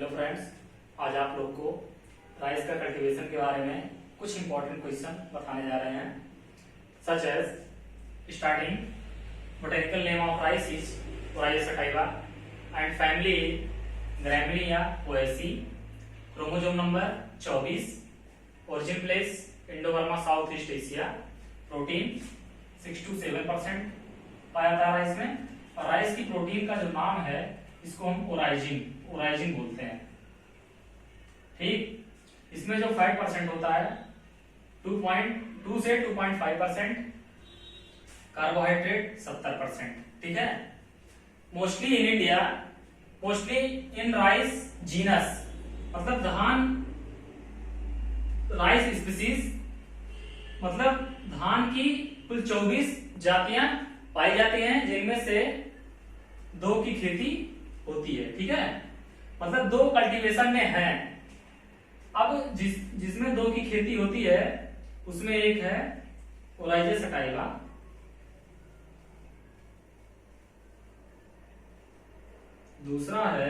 Hello friends, आज आप लोग को राइस का कल्टीवेशन के बारे में कुछ इंपॉर्टेंट क्वेश्चन बताने जा रहे हैं। Such as starting botanical name of rice is Oryza sativa and family Gramineae Poaceae. Chromosome number 24, origin place Indo-Burma South East Asia. Protein 6 to 7% पाया जाता है राइस में। और राइस की प्रोटीन का जो नाम है इसको हम ओराइजिन बोलते हैं। ठीक, इसमें जो फैट परसेंट होता है 2.2 से 2.5%, कार्बोहाइड्रेट 70%। ठीक है। Mostly in India, mostly in rice genus, मतलब धान राइस स्पीसीज, मतलब धान की कुल 24 जातियां पाई जाती हैं, जिनमें से 2 की खेती होती है। ठीक है, मतलब 2 कल्टीवेशन में है। अब जिसमें 2 की खेती होती है उसमें एक है ओराइजा सटाइवा, दूसरा है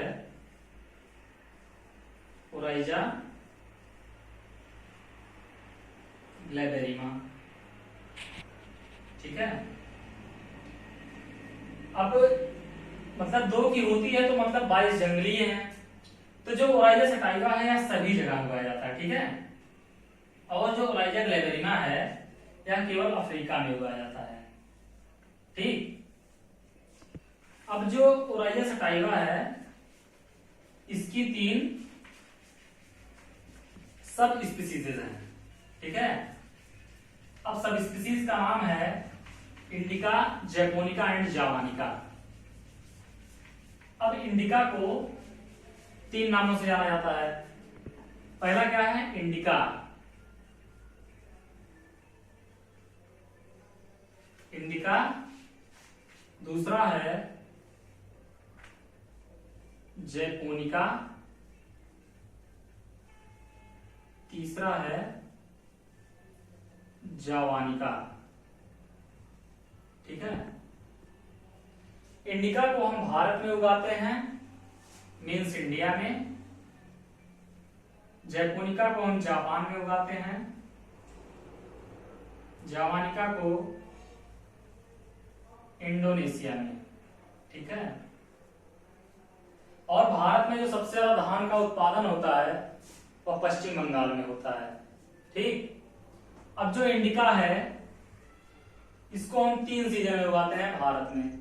ओराइजा ग्लैबेरिमा। ठीक है। अब मतलब 2 की होती है तो मतलब 22 जंगली हैं, तो जो ओराइजा सटाइवा है यह सभी जगह उगाया जाता है। ठीक है। और जो ओराइजा ग्लैबेरिमा है यह केवल अफ्रीका में उगाया जाता है। ठीक। अब जो ओराइजा सटाइवा है इसकी 3 सब स्पीसीज हैं। ठीक है। अब सब स्पीसीज का नाम है इंडिका, जैपोनिका एंड जावानिका। अब इंडिका को 3 नामों से जाना जाता है। पहला क्या है? इंडिका। इंडिका। दूसरा है जैपोनिका। तीसरा है जावानिका। ठीक है। इंडिका को हम भारत में उगाते हैं, मीन्स इंडिया में। जैपोनिका को हम जापान में उगाते हैं। जावानिका को इंडोनेशिया में। ठीक है। और भारत में जो सबसे ज्यादा धान का उत्पादन होता है वह पश्चिम बंगाल में होता है। ठीक। अब जो इंडिका है इसको हम 3 सीजन में उगाते हैं भारत में।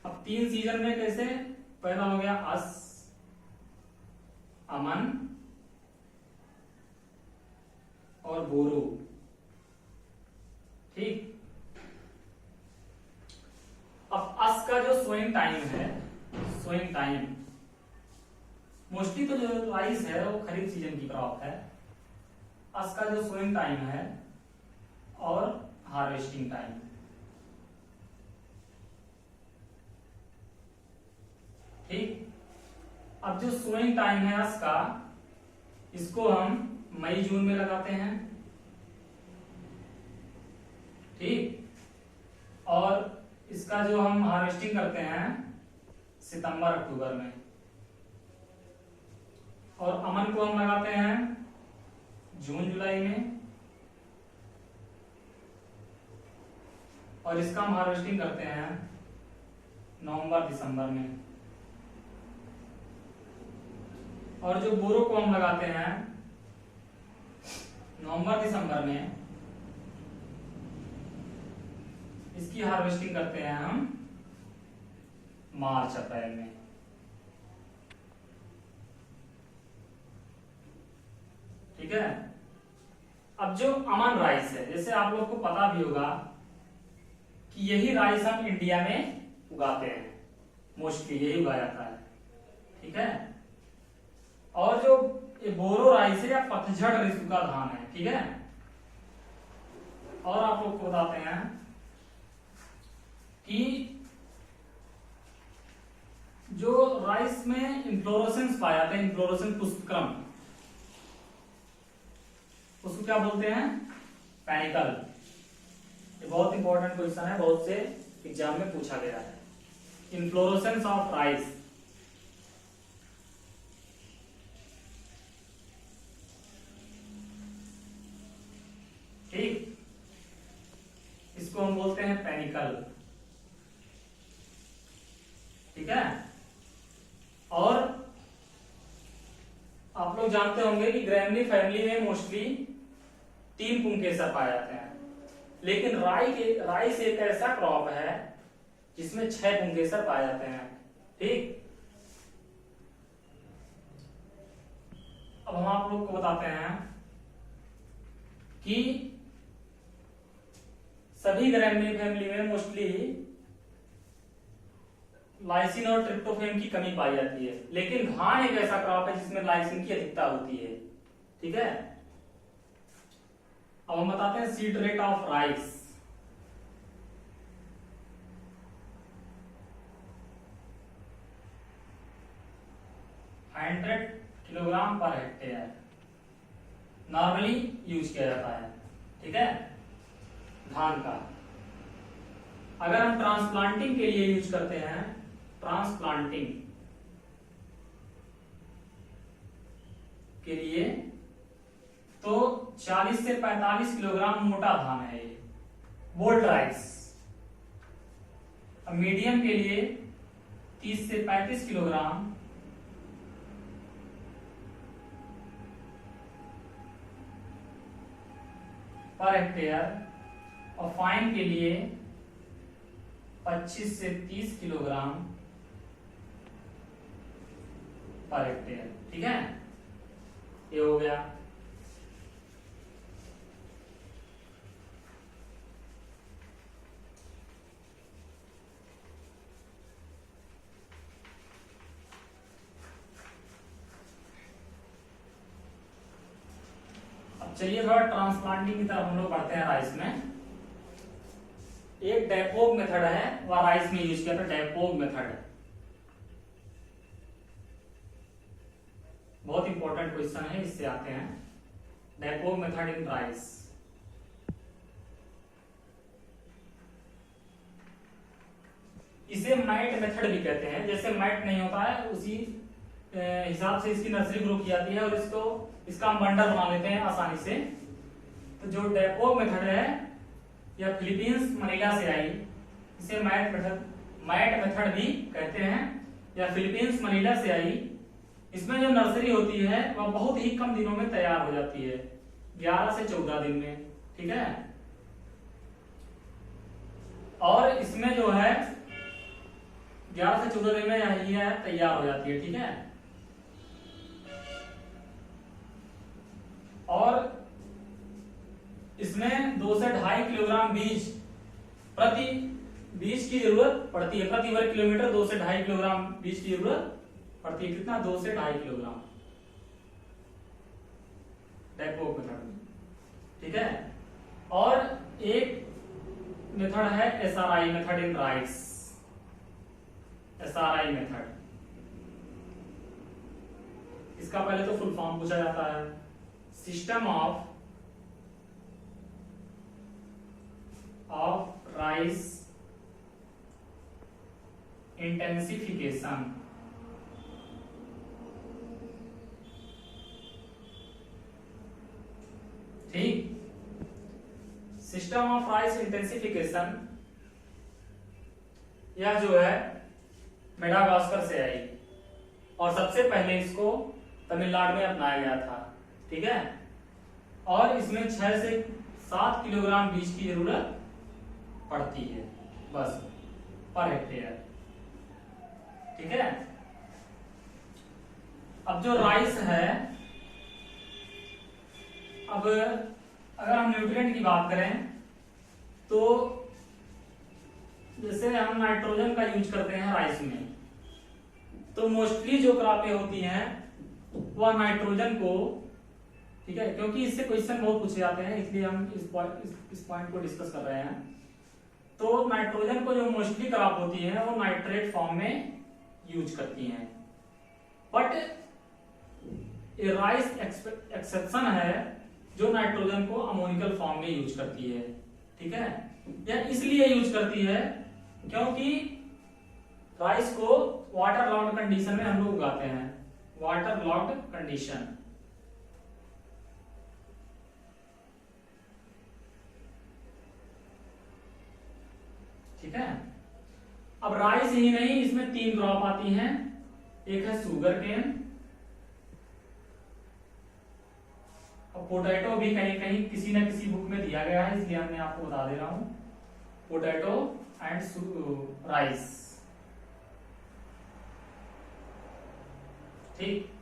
अब 3 सीजन में कैसे? पहला हो गया अस, अमन और बोरो। ठीक। अब अस का जो सोइंग टाइम है, सोइंग टाइम मोस्टली तो जो राइस है वो खरीफ सीजन की क्रॉप है। अस का जो सोइंग टाइम है और हार्वेस्टिंग टाइम। ठीक। अब जो सोइंग टाइम है अस का, इसको हम मई जून में लगाते हैं। ठीक। और इसका जो हम हार्वेस्टिंग करते हैं सितंबर अक्टूबर में। और अमन को हम लगाते हैं जून जुलाई में। और इसका हम हार्वेस्टिंग करते हैं नवंबर दिसंबर में। और जो बोरो को हम लगाते हैं नवंबर दिसंबर में, इसकी हार्वेस्टिंग करते हैं हम मार्च अप्रैल में। ठीक है। अब जो अमन राइस है, जैसे आप लोग को पता भी होगा कि यही राइस हम इंडिया में उगाते हैं, मोस्टली यही उगाया जाता है। ठीक है। और जो ये बोरो राइस है या पतझड़ ऋतु का धान है। ठीक है। और आप लोग को बताते हैं कि जो राइस में इन्फ्लोरेसेंस पाए जाते हैं, इन्फ्लोरेसेंस पुष्पक्रम, उसको क्या बोलते हैं? पैनिकल। ये बहुत इंपॉर्टेंट क्वेश्चन है, बहुत से एग्जाम में पूछा गया है। Inflorescence of rice. इसको हम बोलते हैं पेनिकल, ठीक है। और आप लोग जानते होंगे कि ग्रैमनी फैमिली में मोस्टली 3 पुंकेसर पाए जाते हैं, लेकिन राइस एक ऐसा क्रॉप है जिसमें 6 पुंकेसर पाए जाते हैं, ठीक। अब हम आप लोग को बताते हैं कि सभी ग्रैमनी फैमिली में मोस्टली लाइसिन और ट्रिप्टोफैन की कमी पाई जाती है, लेकिन धान एक ऐसा क्रॉप है जिसमें लाइसिन की अधिकता होती है, ठीक है। अब हम बताते हैं seed rate of rice. Hundred kilogram per hectare normally use किया जाता है, ठीक है, धान का। अगर हम ट्रांसप्लांटिंग के लिए यूज करते हैं, ट्रांसप्लांटिंग के लिए, तो 40 से 45 किलोग्राम मोटा धान है ये, बोल्ट राइस। अब मीडियम के लिए 30 से 35 किलोग्राम पर हेक्टेयर, और फाइन के लिए 25 से 30 किलोग्राम पर हेक्टेयर, ठीक है। ये हो गया। अब चलिए थोड़ा ट्रांसप्लांटिंग की तरफ हम लोग बढ़ते हैं राइस में। एक डेपोग मेथड है, वह राइस में यूज किया था, डेपोग मेथड। बहुत इंपॉर्टेंट क्वेश्चन है, इससे आते हैं। डेपोग मेथड इन राइस। इसे मैट मेथड भी कहते हैं। जैसे मैट नहीं होता है उसी हिसाब से इसकी नर्सरी ग्रो की जाती है, और इसका हम बंडल बना लेते हैं आसानी से। तो जो डेपोग मेथड है या फिलीपींस मनीला से आई, इसे मैट मेथड भी कहते हैं, या फिलीपींस मनीला से आई। इसमें जो नर्सरी होती है वह बहुत ही कम दिनों में तैयार हो जाती है, 11 से 14 दिन में, ठीक है। और इसमें जो है 11 से 14 दिन में यह तैयार हो जाती है, ठीक है। और इसमें 2 से 2.5 किलोग्राम बीज की जरूरत पड़ती है। प्रति वर्ग किलोमीटर 2 से 2.5 किलोग्राम बीज की जरूरत पड़ती है। कितना? 2 से 2.5 किलोग्राम डेपोग मेथड, ठीक है। और एक मेथड है SRI method in rice. SRI method, इसका पहले तो फुल फॉर्म पूछा जाता है, सिस्टम ऑफ राइस इंटेंसिफिकेशन। ठीक, सिस्टम ऑफ राइस इंटेंसिफिकेशन यह जो है मेडागास्कर से आई, और सबसे पहले इसको तमिलनाडु में अपनाया गया था, ठीक है। और इसमें 6 से 7 किलोग्राम बीज की जरूरत पड़ती है बस पर हेक्टेयर, ठीक है। अब जो राइस है, अब अगर हम न्यूट्रिएंट की बात करें तो जैसे हम नाइट्रोजन का यूज करते हैं राइस में, तो मोस्टली जो क्रॉपें होती हैं वह नाइट्रोजन को, ठीक है, क्योंकि इससे क्वेश्चन बहुत पूछे जाते हैं, इसलिए हम इस पॉइंट को डिस्कस कर रहे हैं। तो नाइट्रोजन को जो मोस्टली क्रॉप होती है वो नाइट्रेट फॉर्म में यूज करती हैं, बट ये राइस एक्सेप्शन है जो नाइट्रोजन को अमोनिकल फॉर्म में यूज करती है, ठीक है। यह इसलिए यूज करती है क्योंकि राइस को वाटर लॉक्ड कंडीशन में हम लोग उगाते हैं, वाटर लॉक्ड कंडीशन। ठीक है। अब राइस ही नहीं, इसमें 3 क्रॉप आती हैं, एक है शुगर केन, अब पोटैटो भी कहीं कहीं किसी न किसी बुक में दिया गया है, इसलिए मैं आपको बता दे रहा हूं, पोटैटो एंड राइस, ठीक।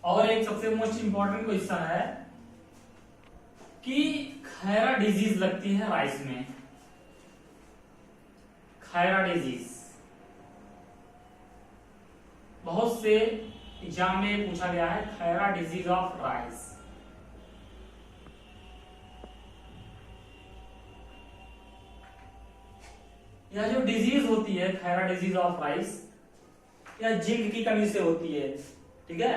और एक सबसे मोस्ट इंपॉर्टेंट क्वेश्चन है कि खैरा डिजीज लगती है राइस में, खैरा डिजीज बहुत से एग्जाम में पूछा गया है, खैरा डिजीज ऑफ राइस। यह जो डिजीज होती है खैरा डिजीज ऑफ राइस, यह जिंक की कमी से होती है, ठीक है।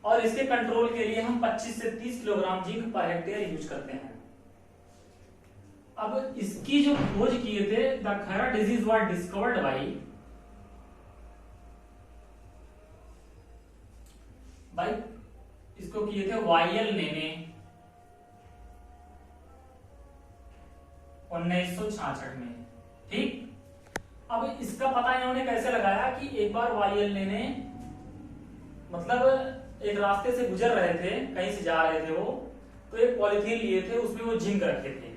और इसके कंट्रोल के लिए हम 25 से 30 kilogram zinc per hectare use करते हैं। अब इसकी जो खोज किए थे, the Khaira disease was discovered by इसको किए थे वायल ने 1966 में, ठीक। अब इसका पता इन्होंने कैसे लगाया कि एक बार वायल ने मतलब एक रास्ते से गुजर रहे थे, कहीं से जा रहे थे वो, तो एक पॉलिथीन लिए थे, उसमें वो जिंक रखे थे,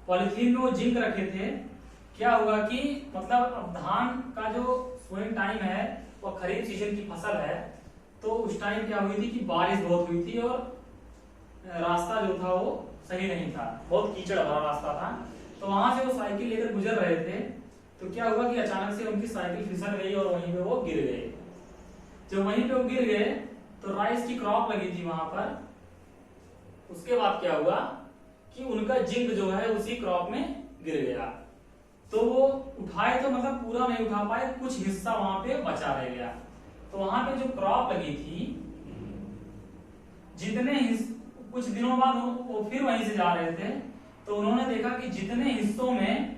पॉलिथीन में वो जिंक रखे थे। क्या हुआ कि मतलब अब धान का जो सोइंग टाइम है, वो खरीफ सीजन की फसल है, तो उस टाइम क्या हुई थी कि बारिश बहुत हुई थी और रास्ता जो था वो सही नहीं था, बहुत कीचड़ भरा रास्ता था। तो वहां से वो साइकिल लेकर गुजर रहे थे, तो क्या हुआ कि अचानक से उनकी साइकिल फिसल गई और वहीं पे वो गिर गए। जब वहीं पे वो गिर गए तो राइस की क्रॉप लगी थी वहां पर। उसके बाद क्या हुआ कि उनका जिंक जो है उसी क्रॉप में गिर गया, तो वो उठाए तो मतलब पूरा नहीं उठा पाए, कुछ हिस्सा वहां पे बचा रह गया। तो वहां पे जो क्रॉप लगी थी, जितने कुछ दिनों बाद वो फिर वहीं से जा रहे थे, तो उन्होंने देखा कि जितने हिस्सों में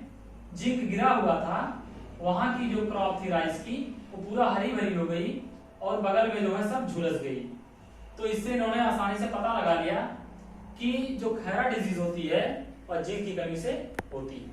जिंक गिरा हुआ था, वहां की जो क्रॉप थी राइस की, वो पूरा हरी भरी हो गई और बगल में जो है सब झुलस गई। तो इससे इन्होंने आसानी से पता लगा लिया कि जो खैरा डिजीज होती है वह जिंक की कमी से होती है।